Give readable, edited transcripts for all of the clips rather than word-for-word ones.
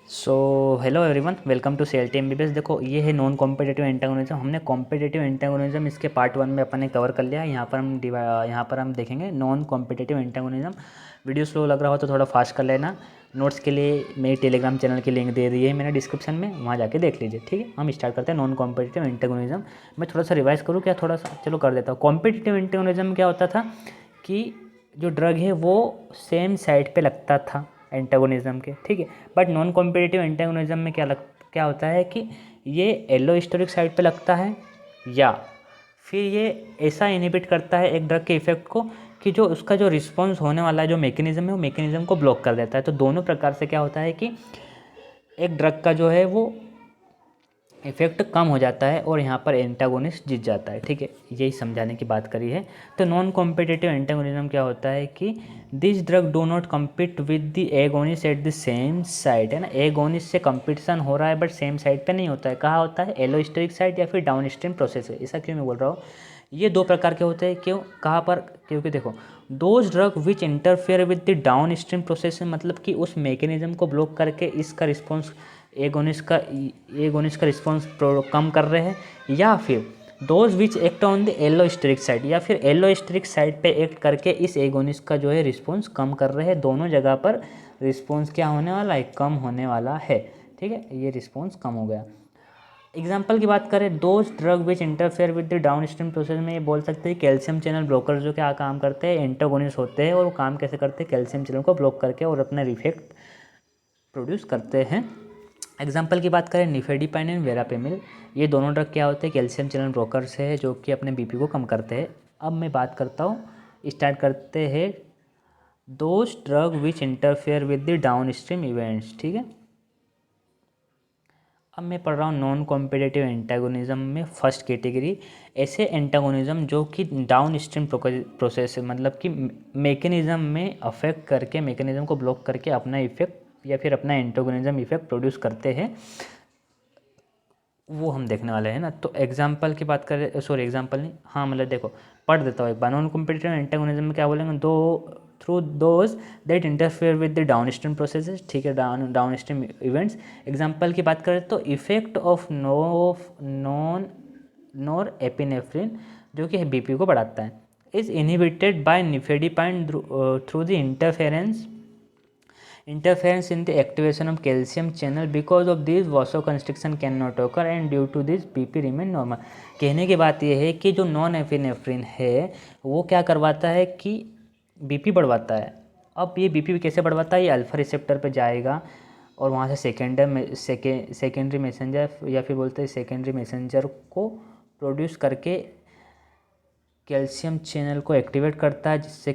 So hello everyone, welcome to CLT MBBS। देखो, ये है नॉन कॉम्पिटिटिव एंटागोनिज्म। हमने कॉम्पिटिटिव एंटागोनिज्म इसके पार्ट 1 में अपन ने कवर कर लिया है। यहाँ पर हम देखेंगे non competitive antagonism. Video slow लग रहा हो तो थोड़ा फास्ट कर लेना। नोट्स के लिए मेरी टेलीग्राम चैनल की लिंक दे दी है मैंने डिस्क्रिप्शन में, वहाँ जाके देख लीजिए। ठीक है, हम स्टार्ट करते हैं नॉन कॉम्पिटिटिव एंटागोनिज्म। मैं थोड़ा सा रिवाइज करूँ क्या? थोड़ा सा चलो कर देता हूँ। कॉम्पिटिटिव एंटागोनिज्म क्या होता था कि जो ड्रग है वो सेम साइड पे लगता था एंटागोनिज्म के। ठीक है, बट नॉन कॉम्पिटिटिव एंटागोनिज्म में क्या होता है कि ये एलोस्टेरिक साइड पे लगता है, या फिर ये ऐसा इनहिबिट करता है एक ड्रग के इफेक्ट को कि जो उसका जो रिस्पॉन्स होने वाला है, जो मैकेनिज्म है, वो मैकेनिज्म को ब्लॉक कर देता है। तो दोनों प्रकार से क्या होता है कि एक ड्रग का जो है वो इफेक्ट कम हो जाता है और यहाँ पर एंटागोनिस्ट जीत जाता है। ठीक है, यही समझाने की बात करी है। तो नॉन कॉम्पिटिटिव एंटागोनिज्म क्या होता है कि this drug do not compete with the agonist at the same side, है ना। एगोनिस्ट से कंपटीशन हो रहा है बट सेम साइड पे नहीं होता है। कहाँ होता है? एलोस्टेरिक साइड या फिर डाउनस्ट्रीम प्रोसेस है। ऐसा क्यों मैं बोल रहा हूँ? ये दो प्रकार के होते हैं। क्यों? कहाँ पर? क्योंकि देखो, those drug which interfere with the down stream process, मतलब कि उस मैकेनिज्म को ब्लॉक करके इसका रिस्पॉन्स एगोनिस्ट का रिस्पॉन्स कम कर रहे हैं, या फिर those which act on the allosteric side, या फिर एलोस्टेरिक साइड पे एक्ट करके इस एगोनिस्ट का जो है रिस्पॉन्स कम कर रहे हैं। दोनों जगह पर रिस्पॉन्स क्या होने वाला है? कम होने वाला है। ठीक है, ये रिस्पॉन्स कम हो गया। एग्जाम्पल की बात करें, those drug which interfere with the down stream process में ये बोल सकते हैं कैल्शियम चैनल ब्रोकर जो क्या काम करते हैं, एंटागोनिस्ट होते हैं। और वो काम कैसे करते हैं? कैल्शियम चैनल को ब्लॉक करके और अपना इफेक्ट प्रोड्यूस करते हैं। एग्जाम्पल की बात करें, निफेडिपाइन एंड वेरापेमिल, ये दोनों ड्रग क्या होते हैं? कैल्शियम चैनल ब्रोकर्स है जो कि अपने बीपी को कम करते हैं। अब मैं बात करता हूँ, स्टार्ट करते हैं those drug which interfere with the down stream events. ठीक है, अब मैं पढ़ रहा हूँ नॉन कॉम्पिटिटिव एंटागोनिज्म में फर्स्ट कैटेगरी, ऐसे एंटागोनिज्म जो कि डाउन स्ट्रीम प्रोसेस, मतलब कि मैकेनिज्म में अफेक्ट करके, मैकेनिज्म को ब्लॉक करके अपना इफेक्ट या फिर अपना एंटागोनिज्म इफेक्ट प्रोड्यूस करते हैं, वो हम देखने वाले हैं ना। तो एग्जाम्पल की बात करें, सॉरी एग्जाम्पल नहीं, हाँ मतलब देखो, पढ़ देता हूँ एक बार। नॉन कॉम्पिटिटिव एंटागोनिज्म में क्या बोलेंगे? दो through those that interfere with the down stream processes. ठीक है, डाउन स्ट्रीम इवेंट्स। एग्जाम्पल की बात करें तो इफेक्ट ऑफ नॉर एपिनेफ्रिन जो कि बीपी को बढ़ाता है, is inhibited by nifedipine through the interference in the activation of calcium channel. Because of this vasoconstriction cannot occur and due to this BP remain normal। कहने की बात यह है कि जो नॉन एपिनेफ्रिन है वो क्या करवाता है कि बीपी बढ़वाता है। अब ये बीपी कैसे बढ़वाता है? ये अल्फा रिसेप्टर पे जाएगा और वहाँ से सेकेंडरी मैसेंजर या फिर बोलते हैं सेकेंडरी मैसेंजर को प्रोड्यूस करके कैल्शियम चैनल को एक्टिवेट करता है, जिससे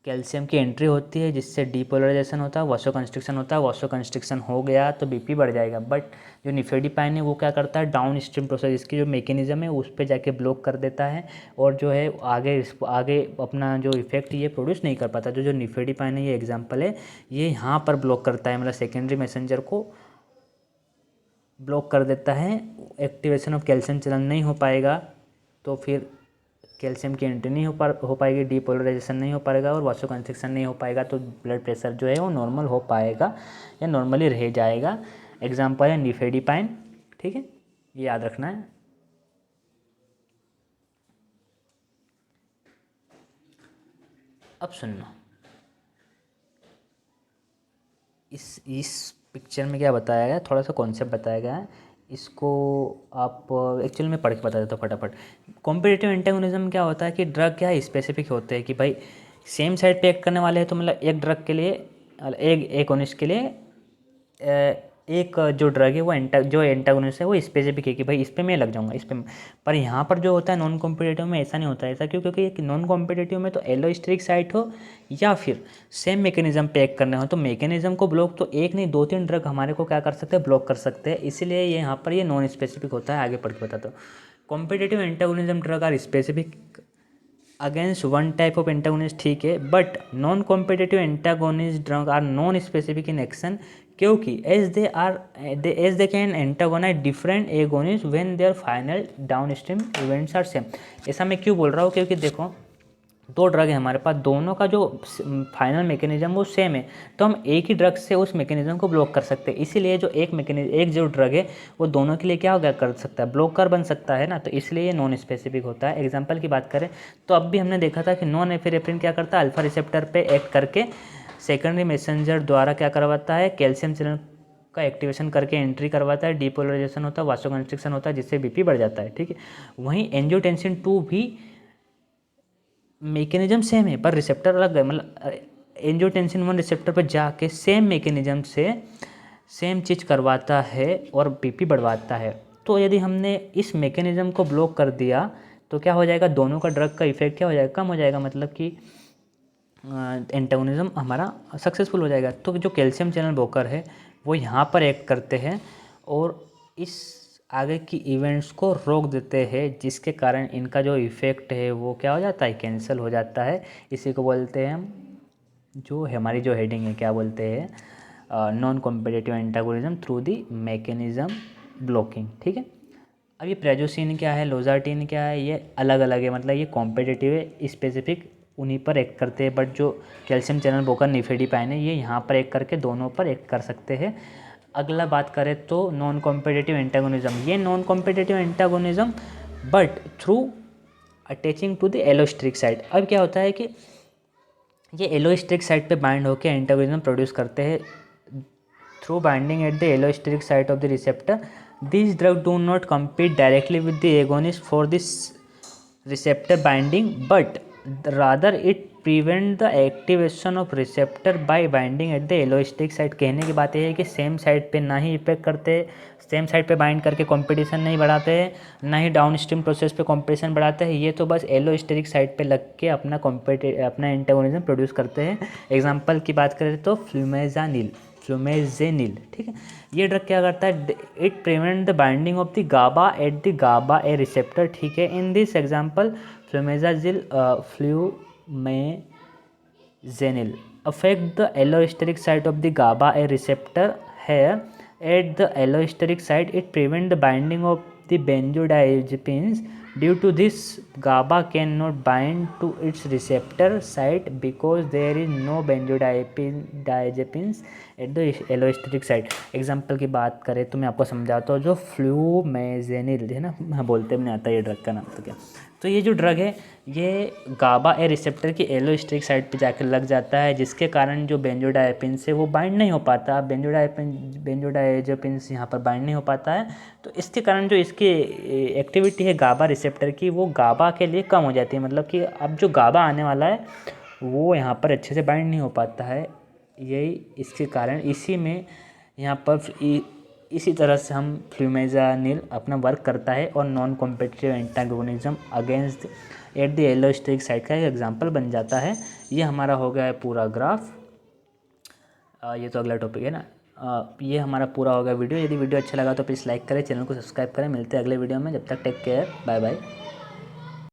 कैल्शियम की एंट्री होती है, जिससे डीपोलराइजेशन होता है, वासोकंस्ट्रिक्शन होता है। वासोकंस्ट्रिक्शन हो गया तो बीपी बढ़ जाएगा। बट जो निफेडिपाइन है वो क्या करता है? डाउन स्ट्रीम प्रोसेस, इसकी जो मैकेनिज्म है उस पर जाके ब्लॉक कर देता है और जो है आगे अपना जो इफेक्ट ये प्रोड्यूस नहीं कर पाता। जो निफेडिपाइन है, ये एग्जाम्पल है, ये यहाँ पर ब्लॉक करता है, मतलब सेकेंडरी मैसेंजर को ब्लॉक कर देता है। एक्टिवेशन ऑफ कैल्शियम चैनल नहीं हो पाएगा तो फिर कैल्शियम की एंट्री नहीं हो पाएगी, डीपोलराइजेशन नहीं हो पाएगा और वासोकंस्ट्रिक्शन नहीं हो पाएगा, तो ब्लड प्रेशर जो है वो नॉर्मल हो पाएगा या नॉर्मली रह जाएगा। एग्जाम्पल है निफेडिपाइन। ठीक है, ये याद रखना है। अब सुनना, इस पिक्चर में क्या बताया गया है, थोड़ा सा कॉन्सेप्ट बताया गया है, इसको आप एक्चुअली मैं पढ़ के बता देता हूँ फटाफट। कॉम्पिटिटिव एंटागोनिज्म क्या होता है कि ड्रग क्या है, स्पेसिफिक होते हैं कि भाई सेम साइड पे एक्ट करने वाले हैं। तो मतलब एक ड्रग के लिए, एक एगोनिस्ट के लिए एक जो ड्रग है वो जो एंटागोनिस्ट है वो स्पेसिफिक है कि भाई इस पे मैं लग जाऊंगा, इस पे। पर यहाँ पर जो होता है नॉन कॉम्पिटिटिव में ऐसा नहीं होता है। ऐसा क्यों? क्योंकि नॉन कॉम्पिटिटिव में तो एलोस्टेरिक साइट हो या फिर सेम मैकेनिज्म पे एक्ट करने हो, तो मैकेनिज्म को ब्लॉक तो एक नहीं 2-3 ड्रग हमारे को क्या कर सकते हैं? ब्लॉक कर सकते हैं। इसीलिए ये यहाँ पर ये नॉन स्पेसिफिक होता है। आगे पढ़ के बताता हूँ। Competitive antagonism drug are specific against one type of antagonist, ठीक है, but non competitive antagonist drug are non specific in action, क्योंकि as they can antagonise different agonist when their final downstream events are same. ऐसा मैं क्यों बोल रहा हूँ? क्योंकि देखो, दो ड्रग है हमारे पास, दोनों का जो फाइनल मैकेनिज्म वो सेम है, तो हम एक ही ड्रग से उस मैकेनिज्म को ब्लॉक कर सकते हैं। इसीलिए जो एक जो ड्रग है वो दोनों के लिए क्या हो गया, कर सकता है, ब्लॉकर बन सकता है ना, तो इसलिए ये नॉन स्पेसिफिक होता है। एग्जाम्पल की बात करें तो अब भी हमने देखा था कि नॉन एफिनेफ्रिन क्या करता है, अल्फा रिसेप्टर पे एक्ट करके सेकेंडरी मैसेंजर द्वारा क्या करवाता है, कैल्शियम चैनल का एक्टिवेशन करके एंट्री करवाता है, डीपोलराइजेशन होता है, वासोकंस्ट्रिक्शन होता है, जिससे बीपी बढ़ जाता है। ठीक है, वहीं एंजियोटेंसिन 2 भी मैकेनिज्म सेम है पर रिसेप्टर अलग है, मतलब एंजियोटेंसिन 1 रिसेप्टर पर जाके सेम मैकेनिज्म से सेम चीज़ करवाता है और बीपी बढ़वाता है। तो यदि हमने इस मैकेनिज्म को ब्लॉक कर दिया तो क्या हो जाएगा, दोनों का ड्रग का इफेक्ट क्या हो जाएगा, कम हो जाएगा, मतलब कि एंटागोनिज्म हमारा सक्सेसफुल हो जाएगा। तो जो कैल्शियम चैनल ब्लॉकर है वो यहाँ पर एक्ट करते हैं और इस आगे की इवेंट्स को रोक देते हैं, जिसके कारण इनका जो इफ़ेक्ट है वो क्या हो जाता है, कैंसिल हो जाता है। इसी को बोलते हैं हम, जो हमारी जो हेडिंग है क्या बोलते हैं, non competitive antagonism through the mechanism blocking. ठीक है, अब ये प्रेजोसिन क्या है, लोजार्टिन क्या है, ये अलग अलग है, मतलब ये कॉम्पिटिटिव है, स्पेसिफिक उन्हीं पर एक्ट करते हैं, बट जो कैल्शियम चैनल ब्लॉकर निफेडिपाइन है ये यहाँ पर एक्ट करके दोनों पर एक्ट कर सकते हैं। अगला बात करें तो नॉन कॉम्पिटिटिव एंटागोनिज्म, ये non competitive antagonism but through attaching to the allosteric site. अब क्या होता है कि ये एलोस्ट्रिक साइट पे बाइंड होकर एंटागोनिज्म प्रोड्यूस करते हैं through binding at the allosteric site of the receptor. These drugs do not compete directly with the agonist for this receptor binding, but rather it prevent the activation of receptor by binding at the allosteric site। कहने की बात यह है कि same site पे ना ही effect करते, same site पे बाइंड करके कंपटीशन नहीं बढ़ाते हैं, ना ही डाउन स्ट्रीम प्रोसेस पे कंपटीशन बढ़ाते हैं, ये तो बस एलोस्टेरिक साइट पे लग के अपना एंटागोनिज्म प्रोड्यूस करते हैं। एग्जांपल की बात करें तो फ्लूमेजेनिल। ठीक है, ये ड्रग क्या करता है, it prevent the binding of the GABA at the GABA A receptor. ठीक है, in this example flumazenil flumazenil affect the allosteric site of the GABA A receptor. Here at the allosteric site it prevent the binding of the benzodiazepines. Due to this, GABA cannot bind to its receptor site because there is no benzodiazepines at the allosteric site। Example की बात करें तो मैं आपको समझाता हूँ, जो फ्लूमेजेनिल है ना, हाँ बोलते भी नहीं आता ये ड्रग का नाम तो क्या, तो ये जो ड्रग है ये गाबा ए रिसेप्टर की एलोस्टेरिक साइट पे जाकर लग जाता है, जिसके कारण जो बेंजोडाइजेपिन से वो बाइंड नहीं हो पाता, बेंजोडाइजेपिन्स यहाँ पर बाइंड नहीं हो पाता है। तो इसके कारण जो इसकी एक्टिविटी है गाबा रिसेप्टर की, वो गाबा के लिए कम हो जाती है, मतलब कि अब जो गाबा आने वाला है वो यहाँ पर अच्छे से बाइंड नहीं हो पाता है। यही इसके कारण इसी में यहाँ पर इसी तरह से हम फ्लूमेजानिल अपना वर्क करता है और non competitive antagonism against at the allosteric site का एक एग्जांपल बन जाता है। ये हमारा हो गया है पूरा ग्राफ। ये तो अगला टॉपिक है ना, ये हमारा पूरा हो गया वीडियो। यदि वीडियो अच्छा लगा तो प्लीज़ लाइक करें, चैनल को सब्सक्राइब करें। मिलते हैं अगले वीडियो में, जब तक टेक केयर, बाय बाय।